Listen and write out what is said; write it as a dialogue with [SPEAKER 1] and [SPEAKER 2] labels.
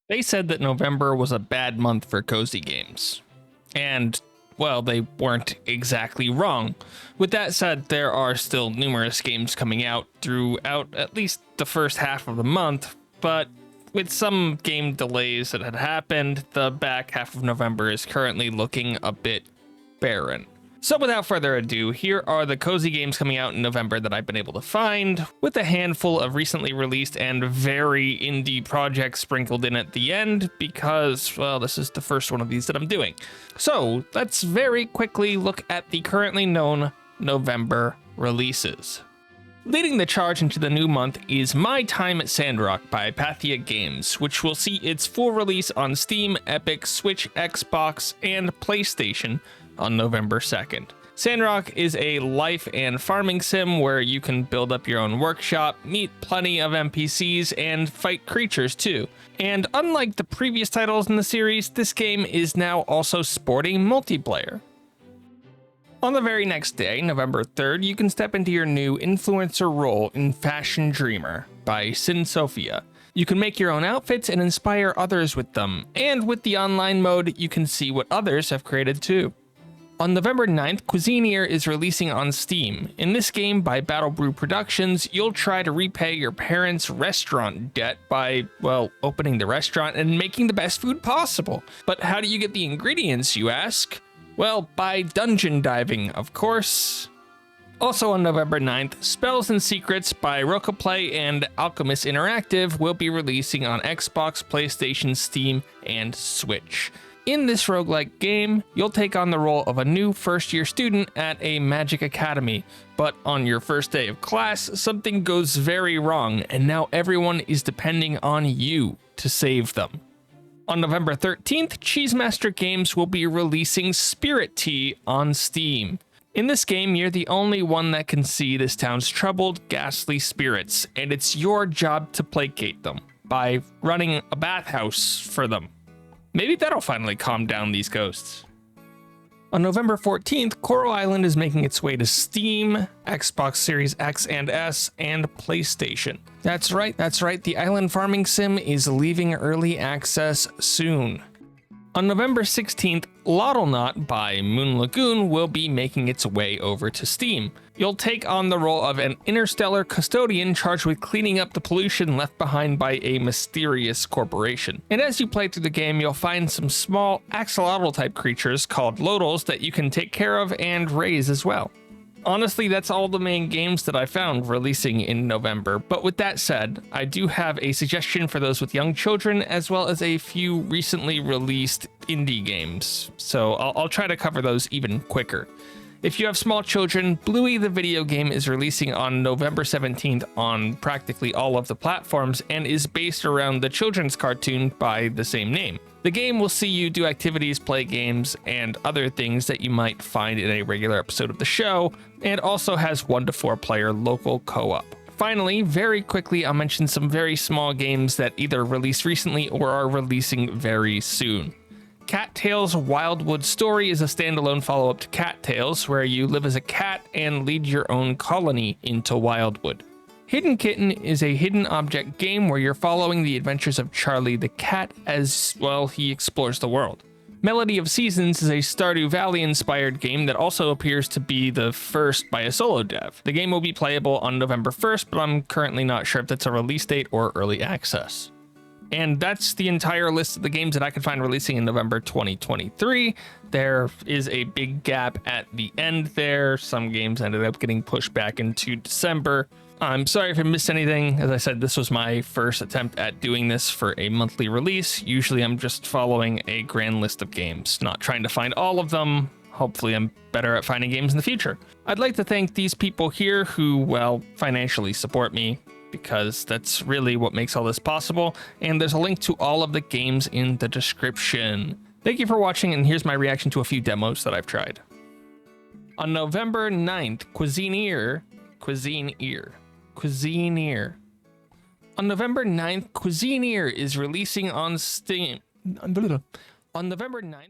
[SPEAKER 1] They said that November was a bad month for cozy games. And, well, they weren't exactly wrong. With that said, there are still numerous games coming out throughout at least the first half of the month, but with some game delays that had happened, the back half of November is currently looking a bit barren. So without further ado, here are the cozy games coming out in November that I've been able to find, with a handful of recently released and very indie projects sprinkled in at the end, because, well, this is the first one of these that I'm doing. So let's very quickly look at the currently known November releases. Leading the charge into the new month is My Time at Sandrock by Palia Games, which will see its full release on Steam, Epic, Switch, Xbox, and PlayStation on November 2nd. Sandrock is a life and farming sim where you can build up your own workshop, meet plenty of NPCs, and fight creatures too. And unlike the previous titles in the series, this game is now also sporting multiplayer. On the very next day, November 3rd, you can step into your new influencer role in Fashion Dreamer by Sin Sophia. You can make your own outfits and inspire others with them, and with the online mode, you can see what others have created too. On November 9th, Cuisine Year is releasing on Steam. In this game by Battle Brew Productions, you'll try to repay your parents' restaurant debt by, well, opening the restaurant and making the best food possible. But how do you get the ingredients, you ask? Well, by dungeon diving, of course. Also on November 9th, Spells and Secrets by Rocaplay and Alchemist Interactive will be releasing on Xbox, PlayStation, Steam, and Switch. In this roguelike game, you'll take on the role of a new first-year student at a magic academy, but on your first day of class, something goes very wrong, and now everyone is depending on you to save them. On November 13th, Cheesemaster Games will be releasing Spirit Tea on Steam. In this game, you're the only one that can see this town's troubled, ghastly spirits, and it's your job to placate them by running a bathhouse for them. Maybe that'll finally calm down these ghosts. On November 14th, Coral Island is making its way to Steam, Xbox Series X and S, and PlayStation. That's right, the island farming sim is leaving early access soon. On November 16th, Lotl Knot by Moon Lagoon will be making its way over to Steam. You'll take on the role of an interstellar custodian charged with cleaning up the pollution left behind by a mysterious corporation. And as you play through the game, you'll find some small axolotl type creatures called Lotls that you can take care of and raise as well. Honestly, that's all the main games that I found releasing in November, but with that said, I do have a suggestion for those with young children, as well as a few recently released indie games, so I'll try to cover those even quicker. If you have small children, Bluey the video game is releasing on November 17th on practically all of the platforms and is based around the children's cartoon by the same name. The game will see you do activities, play games, and other things that you might find in a regular episode of the show, and also has 1 to 4 player local co-op. Finally, very quickly, I'll mention some very small games that either released recently or are releasing very soon. Cattails Wildwood Story is a standalone follow-up to Cattails, where you live as a cat and lead your own colony into Wildwood. Hidden Kitten is a hidden object game where you're following the adventures of Charlie the cat as, well, he explores the world. Melody of Seasons is a Stardew Valley-inspired game that also appears to be the first by a solo dev. The game will be playable on November 1st, but I'm currently not sure if that's a release date or early access. And that's the entire list of the games that I could find releasing in November 2023. There is a big gap at the end there. Some games ended up getting pushed back into December. I'm sorry if I missed anything. As I said, this was my first attempt at doing this for a monthly release. Usually I'm just following a grand list of games, not trying to find all of them. Hopefully I'm better at finding games in the future. I'd like to thank these people here who, well, financially support me, because that's really what makes all this possible, and there's a link to all of the games in the description. Thank you for watching, and here's my reaction to a few demos that I've tried. On November 9th, Cuisine Year. On November 9th, Cuisine Year is releasing on Steam. On November 9th,